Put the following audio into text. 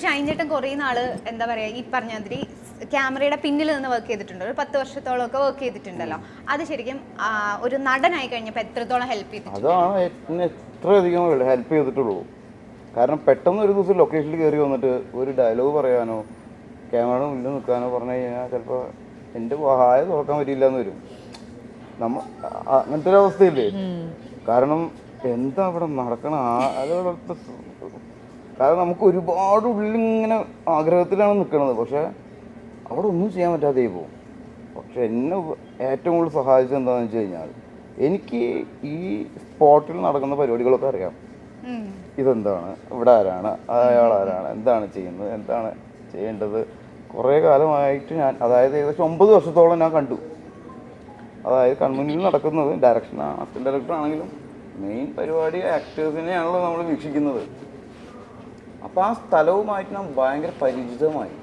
ഷൈൻ ചേട്ടൻ കുറേ നാള് എന്താ പറയാ ഈ പറഞ്ഞ മാതിരി ക്യാമറയുടെ പിന്നിൽ നിന്ന് വർക്ക് ചെയ്തിട്ടുണ്ട്, ഒരു 10 വർഷത്തോളം ഒക്കെ വർക്ക് ചെയ്തിട്ടുണ്ടല്ലോ. അത് ശരിക്കും ഒരു നടനായി കഴിഞ്ഞപ്പോൾ എത്രത്തോളം ഹെൽപ്പ് ചെയ്തിട്ടുണ്ട്? അതാണ് എന്നെ എത്രയധികം ഹെൽപ്പ് ചെയ്തിട്ടുള്ളൂ. കാരണം പെട്ടെന്ന് ഒരു ദിവസം ലൊക്കേഷനിൽ കയറി വന്നിട്ട് ഒരു ഡയലോഗ് പറയാനോ ക്യാമറയുടെ മുന്നിൽ നിൽക്കാനോ പറഞ്ഞു കഴിഞ്ഞാൽ ചിലപ്പോൾ എൻ്റെ വായ തുറക്കാൻ പറ്റില്ല എന്ന് വരും. അങ്ങനത്തെ ഒരു അവസ്ഥയില്ലേ. കാരണം എന്താ അവിടെ നടക്കണ അതോടൊപ്പം. കാരണം നമുക്ക് ഒരുപാട് ഉള്ളിലിങ്ങനെ ആഗ്രഹത്തിലാണ് നിൽക്കുന്നത്, പക്ഷേ അവിടെ ഒന്നും ചെയ്യാൻ പറ്റാതെ പോകും. പക്ഷെ എന്നെ ഏറ്റവും കൂടുതൽ സഹായിച്ചത് എന്താണെന്ന് വെച്ച് കഴിഞ്ഞാൽ എനിക്ക് ഈ സ്പോട്ടിൽ നടക്കുന്ന പരിപാടികളൊക്കെ അറിയാം. ഇതെന്താണ്, ഇവിടെ ആരാണ്, അയാൾ ആരാണ്, എന്താണ് ചെയ്യുന്നത്, എന്താണ് ചെയ്യേണ്ടത്. കുറേ കാലമായിട്ട് ഞാൻ, അതായത് ഏകദേശം 9 വർഷത്തോളം ഞാൻ കണ്ടു. അതായത് കൺമുന്നിൽ നടക്കുന്നത് ഡയറക്ഷൻ, അസിസ്റ്റന്റ് ഡയറക്ടർ ആണെങ്കിലും മെയിൻ പരിപാടി ആക്ടേഴ്സിനെയാണല്ലോ നമ്മൾ വീക്ഷിക്കുന്നത്. അപ്പോൾ ആ സ്ഥലവുമായിട്ട് ഞാൻ ഭയങ്കര പരിചിതമായി.